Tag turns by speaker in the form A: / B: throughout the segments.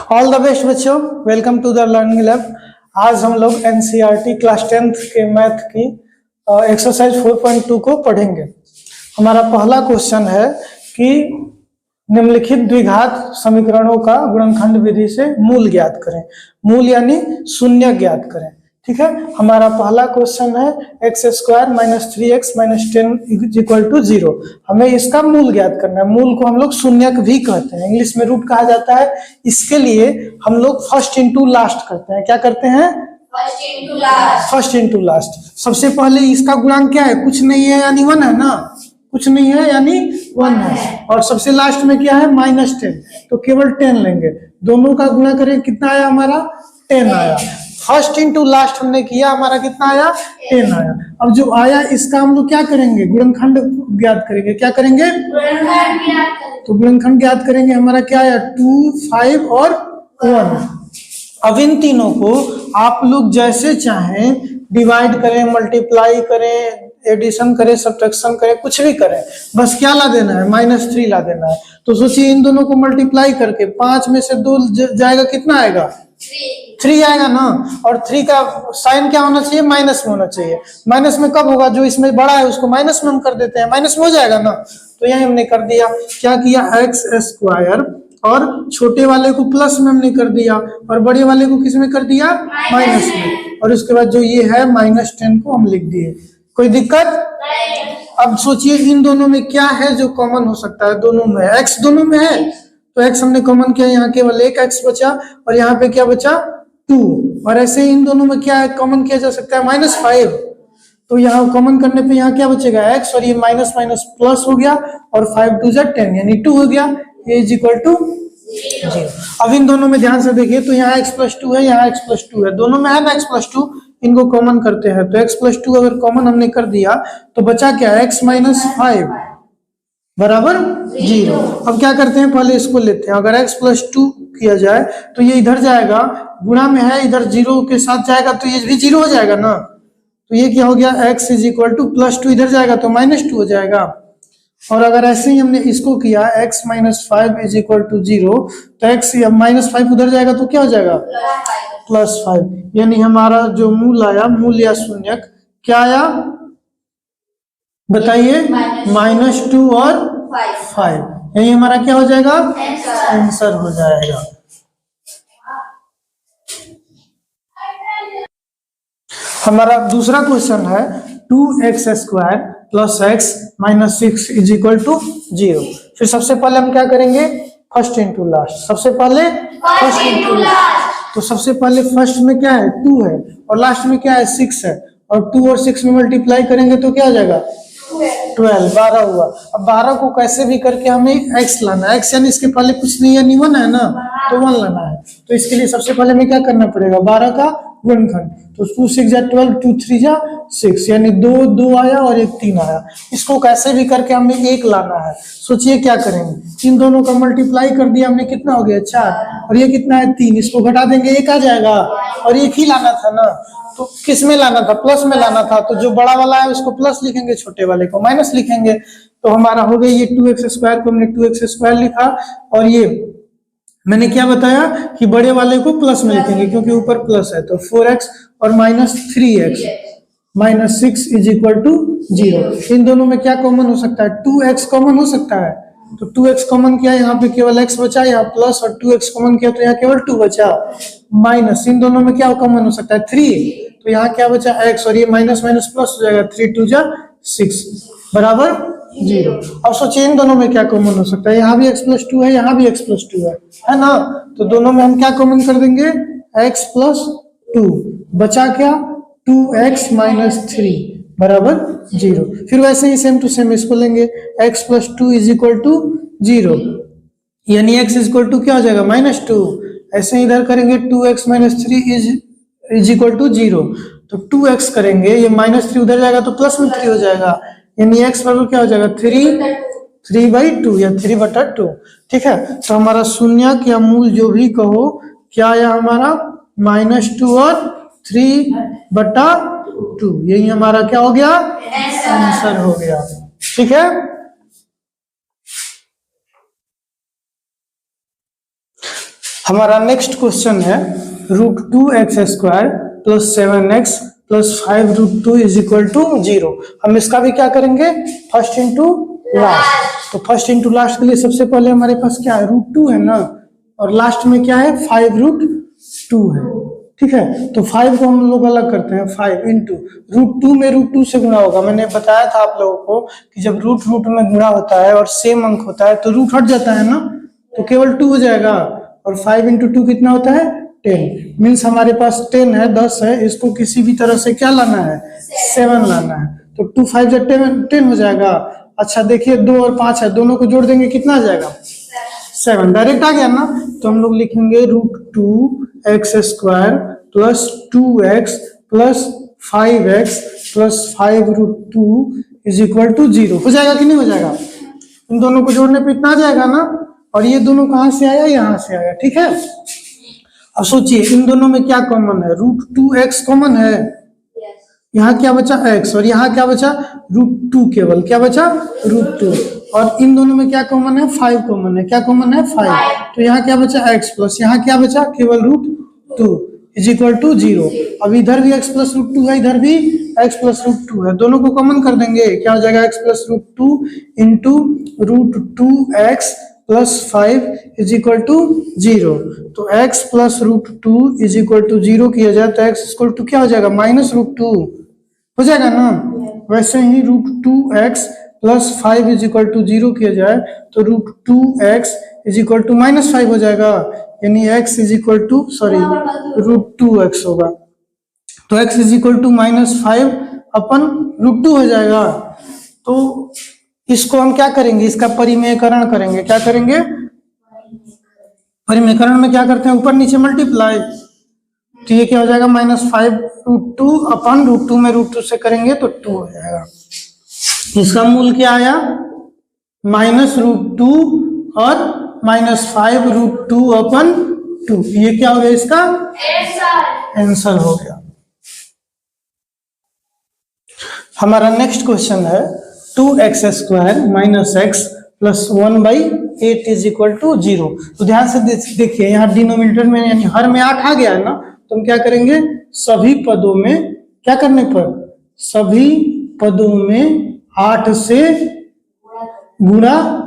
A: All the best बच्चों, welcome to the learning lab. आज हम लोग एनसीईआरटी क्लास 10th के मैथ की एक्सरसाइज 4.2 को पढ़ेंगे। हमारा पहला क्वेश्चन है कि निम्नलिखित द्विघात समीकरणों का गुणनखंड विधि से मूल ज्ञात करें। मूल यानी शून्य ज्ञात करें। ठीक है, हमारा पहला क्वेश्चन है X square minus 3x minus 10 equal to 0। हमें इसका मूल ज्ञात करना है। मूल को हम लोग शून्यक भी कहते हैं, इंग्लिश में रूट कहा जाता है। इसके लिए हम लोग फर्स्ट इंटू लास्ट करते हैं। क्या करते हैं? First into last. सबसे पहले इसका गुणांक क्या है? कुछ नहीं है यानी 1 है ना, कुछ नहीं है यानी 1 है। और सबसे लास्ट में क्या है? -10, तो केवल 10 लेंगे। दोनों का गुणा करें, कितना आया हमारा? 10 आया। फर्स्ट इंटू लास्ट हमने किया, हमारा कितना आया? 10 आया। अब जो आया इसका हम लोग क्या करेंगे? गुणनखंड ज्ञात करेंगे। क्या करेंगे? तो गुणनखंड ज्ञात करेंगे। हमारा क्या आया? 2, 5 और 1। अब इन तीनों को आप लोग जैसे चाहें डिवाइड करें, मल्टीप्लाई करें, एडिशन करें, सब्ट्रैक्शन करें, कुछ भी करें, बस क्या ला देना है? -3 ला देना है। तो सोचिए इन दोनों को मल्टीप्लाई करके 5 में से 2 जाएगा, कितना आएगा? 3 आएगा ना। और 3 का साइन क्या होना चाहिए? माइनस में होना चाहिए। माइनस में कब होगा? जो इसमें बड़ा है उसको माइनस में हम कर देते हैं, माइनस में हो जाएगा ना। तो यही हमने कर दिया। क्या किया? एक्स स्क्वायर, और छोटे वाले को प्लस में हमने कर दिया और बड़े वाले को किस में कर दिया? माइनस में। और उसके बाद जो ये है -10 को हम लिख दिए। कोई दिक्कत? अब सोचिए इन दोनों में क्या है जो कॉमन हो सकता है? दोनों में x दोनों में है, तो x हमने कॉमन किया, यहाँ केवल एक x बचा और यहाँ पे क्या बचा? 2। और ऐसे इन दोनों में क्या है कॉमन किया जा सकता है? -5। तो यहाँ कॉमन करने पे यहाँ क्या बचेगा? x, और ये माइनस माइनस प्लस हो गया और 5 2 10 यानी 2 हो गया। ये इज इक्वल टू 0। अब इन दोनों में ध्यान से देखिए तो यहाँ x+2 है, यहाँ x+2 है, दोनों में है ना x+2। इनको कॉमन करते हैं तो x+2 अगर कॉमन हमने कर दिया तो बचा क्या? x - 5 बराबर 0। अब क्या करते हैं? पहले इसको लेते हैं। अगर x+2 किया जाए तो ये इधर जाएगा, गुणा में है, इधर 0 के साथ जाएगा तो ये भी 0 हो जाएगा ना। तो ये क्या हो गया? x इज इक्वल टू +2 इधर जाएगा तो -2 हो जाएगा। और अगर ऐसे ही हमने इसको किया x - 5 इज इक्वल टू 0, तो x -5 उधर जाएगा तो क्या हो जाएगा? +5। यानी हमारा जो मूल आया, मूल या शून्यक क्या आया बताइए? -2 और 5। यही हमारा क्या हो जाएगा? आंसर हो जाएगा। हमारा दूसरा क्वेश्चन है 2x² + x - 6 is equal to 0। फिर सबसे पहले हम क्या करेंगे? First into last. सबसे पहले फर्स्ट इंटू लास्ट। तो सबसे पहले फर्स्ट में क्या है? 2 है और लास्ट में क्या है? 6 है। और 2 और 6 में मल्टीप्लाई करेंगे तो क्या हो जाएगा? 12, 12 हुआ। अब 12 को कैसे भी करके हमें x लाना है। x यानी इसके पहले कुछ नहीं है, 1 है ना, तो 1 लाना है। तो इसके लिए सबसे पहले हमें क्या करना पड़ेगा? 12 का गुणनखंड। तो 2 6 जा 12, 2 3 जा 6, यानी 2 2 आया और 1 3 आया। इसको कैसे भी करके हमें 1 लाना है। सोचिए क्या करेंगे? इन दोनों का मल्टीप्लाई कर दिया हमने, कितना हो गया? 4, और ये कितना है? 3। इसको घटा देंगे, 1 आ जाएगा। और 1 ही लाना था ना, तो किस में लाना था? प्लस में लाना था। तो जो बड़ा वाला है उसको प्लस लिखेंगे, छोटे वाले को माइनस लिखेंगे। तो हमारा हो गया ये 2x² को हमने 2x² लिखा, और ये मैंने क्या बताया कि बड़े वाले को प्लस में लिखेंगे क्योंकि ऊपर प्लस है। तो 4x और -3x -6 इज इक्वल टू 0। इन दोनों में क्या कॉमन हो सकता है? 2x कॉमन हो सकता है। तो 2x कॉमन किया, यहाँ पे केवल x बचा, यहाँ प्लस, और 2x कॉमन किया तो यहाँ केवल 2 बचा। माइनस, इन दोनों में क्या कॉमन हो सकता है? 3। तो यहाँ क्या बचा? x, और ये माइनस माइनस प्लस हो जाएगा। 3 2 जा 6 बराबर 0। अब सोचिए इन दोनों में क्या कॉमन हो सकता है? यहाँ भी x+2 है, यहाँ भी x+2 है ना। तो दोनों में हम क्या कॉमन कर देंगे? x+2 बचा क्या? 2x - 3 बराबर 0। फिर वैसे ही सेम टू सेम इसको लेंगे, x+2 इज इक्वल टू 0, यानी x इज इक्वल टू क्या हो जाएगा? -2। ऐसे ही इधर करेंगे 2x - 3 इज इक्वल टू 0। तो 2x करेंगे, ये -3 उधर जाएगा तो प्लस में 3 हो जाएगा, यानी x बराबर क्या हो जाएगा? 3/2 या 3/2। ठीक है, तो हमारा शून्यक या मूल जो भी कहो, क्या आया हमारा? -2 और 3/2। यही हमारा क्या हो गया? आंसर हो गया। ठीक है, हमारा नेक्स्ट क्वेश्चन है √2x² plus 7x plus 5√2 is equal to 0। हम इसका भी क्या करेंगे, फर्स्ट इंटू लास्ट। तो फर्स्ट इंटू लास्ट के लिए सबसे पहले हमारे पास क्या है, √2 है ना, और लास्ट में क्या है 5√2 है। ठीक है, तो 5 को हम लोग अलग करते हैं, 5 इंटू √2 में √2 से गुणा होगा। मैंने बताया था आप लोगों को कि जब रूट में गुणा होता है और सेम अंक होता है तो रूट हट जाता है ना, तो केवल 2 हो जाएगा। और 5 इंटू 2 कितना होता है 10, मीन्स हमारे पास 10 है, 10 है, इसको किसी भी तरह से क्या लाना है 7 लाना है। तो 2 5 10 हो जाएगा। अच्छा देखिए 2 और 5 है, दोनों को जोड़ देंगे कितना आ जाएगा 7, डायरेक्ट आ गया ना। तो हम लोग लिखेंगे √2x² plus 2x plus 5x plus 5√2 is equal to 0। हो जाएगा कि नहीं हो जाएगा, इन दोनों को जोड़ने पे इतना आ जाएगा ना। और ये दोनों कहाँ से आया, यहाँ से आया। ठीक है, अब सोचिए इन दोनों में क्या कॉमन है, √2x कॉमन है, यहाँ क्या बचा x, और यहाँ क्या बचा √2, केवल क्या बचा √2। और इन दोनों में क्या कॉमन है, 5 कॉमन है। क्या कॉमन है 5, तो यहाँ क्या बचा x प्लस यहाँ क्या बचा केवल √2 इज इक्वल टू 0। अब इधर भी x प्लस √2 है, इधर भी x प्लस √2 है, दोनों को कॉमन कर देंगे, क्या हो जाएगा x plus √2 into √2x plus 5 is equal to 0। तो x plus √2 is equal to 0 किया जाए तो x इक्वल टू क्या हो जाएगा -√2 हो जाएगा ना। वैसे ही √2x plus 5 is equal to 0 किया जाए तो √2x इज इक्वल टू -5 हो जाएगा, यानी x is equal to √2x होगा। तो x इज इक्वल टू -5 अपन √2 हो जाएगा। तो इसको हम क्या करेंगे, इसका परिमेयकरण करेंगे। क्या करेंगे, परिमेयकरण में क्या करते हैं, ऊपर नीचे मल्टीप्लाई। तो ये क्या हो जाएगा -5√2 अपन √2 में √2 से करेंगे तो 2 हो जाएगा। इसका मूल क्या आया -√2 और -5√2 अपन 2। ये क्या हो गया, इसका आंसर हो गया। हमारा नेक्स्ट क्वेश्चन है 2x² minus x plus 1/8 is equal to 0। तो ध्यान से देखिए यहाँ डिनोमिनेटर में यानी हर में 8 आ गया है ना, तो हम क्या करेंगे सभी पदों में क्या करने पर, सभी पदों में 8 से गुणा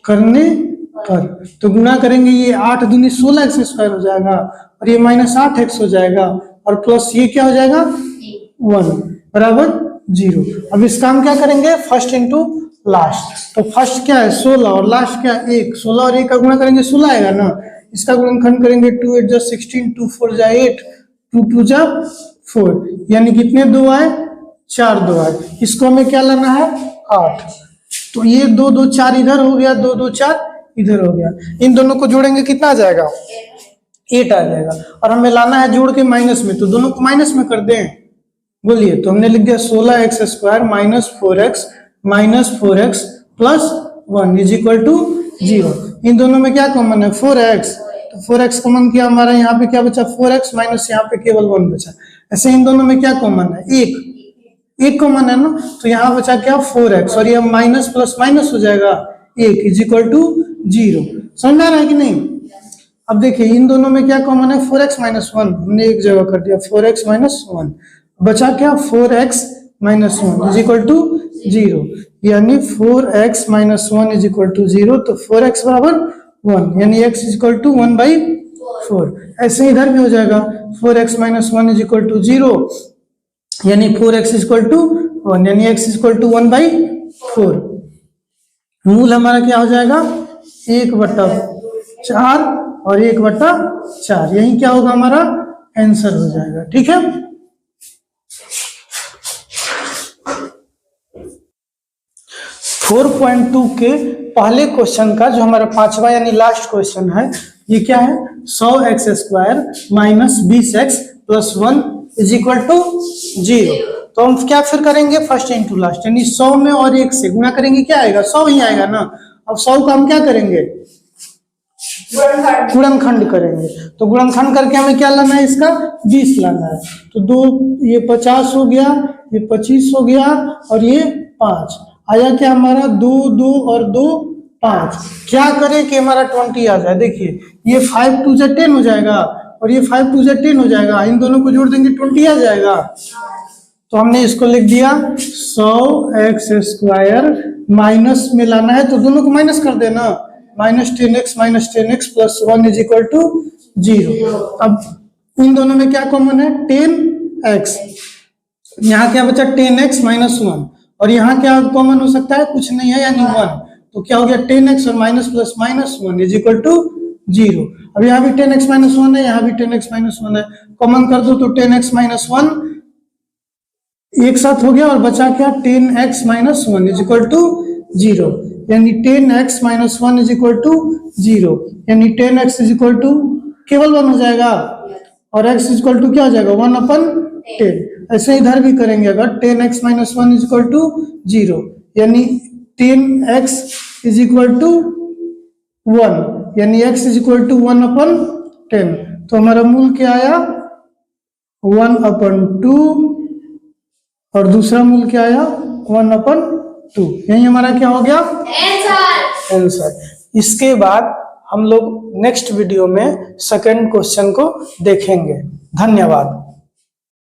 A: करने पर। तो गुणा करेंगे, ये 8 दूनी 16x² हो जाएगा और ये -8x हो जाएगा और प्लस ये क्या हो जाएगा 1 बराबर 0। अब इसका हम क्या करेंगे, फर्स्ट इंटू लास्ट। तो फर्स्ट क्या है 16 और लास्ट क्या है 1, 16 और 1 का गुणा करेंगे 16 आएगा ना। इसका गुणनखंड करेंगे 2 8 16, 2 4 8, 2 2 4, यानी कितने 2 आए 4 2 आए। इसको हमें क्या लाना है 8। तो ये 2 2 4 इधर हो गया, 2 2 4 इधर हो गया। इन दोनों को जोड़ेंगे कितना आ जाएगा 8 आ जाएगा। और हमें लाना है जोड़ के माइनस में, तो दोनों को माइनस में कर दें, बोलिए। तो हमने लिख दिया 16x² minus 4x plus 1 is equal to 0। इन दोनों में क्या कॉमन है 4x, तो 4x कॉमन किया, हमारा यहाँ पे क्या बचा 4x माइनस यहाँ पे केवल 1 बचा। ऐसे इन दोनों में क्या कॉमन है 1 कॉमन है ना, तो यहाँ बचा क्या 4x और ये माइनस प्लस माइनस हो जाएगा 1 इज इक्वल टू 0। समझ में आ रहा है कि नहीं। अब देखिए इन दोनों में क्या कॉमन है 4x माइनस 1, हमने एक जगह कर दिया 4x माइनस 1, बचा क्या 4x minus 1 is equal to 0, यानी 4x minus 1 is equal to 0। तो 4x बराबर 1 यानी x इज इक्वल टू 1/4। ऐसे इधर भी हो जाएगा 4x minus 1 is equal to 0, यानी 4x इज इक्वल टू 1 यानी x इज इक्वल टू 1/4। मूल हमारा क्या हो जाएगा 1/4 और 1/4, यही क्या होगा हमारा आंसर हो जाएगा। ठीक है, 4.2 के पहले क्वेश्चन का जो हमारा 5वां यानी लास्ट क्वेश्चन है, ये क्या है 100x² minus 20x plus 1 is equal to 0। तो हम क्या फिर करेंगे फर्स्ट इंटू लास्ट, यानी 100 में और 1 से गुणा करेंगे, क्या आएगा 100 ही आएगा ना। अब 100 का हम क्या करेंगे गुणनखंड करेंगे। तो गुणनखंड करके हमें क्या लाना है, इसका 20 लाना है। तो 2 ये 50 हो गया, ये 25 हो गया और ये 5 आया क्या हमारा 2 2 और 2 5। क्या करें कि हमारा 20 आ जाए। देखिए ये 5 2 जा 10 हो जाएगा और ये 5 2 जा 10 हो जाएगा, इन दोनों को जोड़ देंगे 20 आ जाएगा। तो हमने इसको लिख दिया 100x² माइनस में लाना है तो दोनों को माइनस कर देना, -10x plus 1 is equal to 0। अब इन दोनों में क्या कॉमन है, 10x। यहाँ क्या बचा 10x माइनस 1 और यहाँ क्या कॉमन हो सकता है, कुछ नहीं है यानी 1। तो क्या हो गया 10x और minus plus minus 1 is equal to 0। अब यहाँ भी 10x माइनस 1 है, यहाँ भी 10x माइनस 1 है, कॉमन कर दो तो 10x माइनस 1 एक साथ हो गया और बचा क्या 10x minus 1 is equal to 0, यानी 10x minus 1 is equal to 0, यानी 10x इज इक्वल टू केवल 1 हो जाएगा और x इज इक्वल टू क्या हो जाएगा 1/10। ऐसे इधर भी करेंगे, अगर 10x minus 1 is equal to 0 यानी 10x इज इक्वल टू 1, यानी x इज इक्वल टू 1/10। तो हमारा मूल क्या आया 1/2 और दूसरा मूल क्या आया 1/2। यही हमारा क्या हो गया आंसर। इसके बाद हम लोग नेक्स्ट वीडियो में सेकंड क्वेश्चन को देखेंगे। धन्यवाद।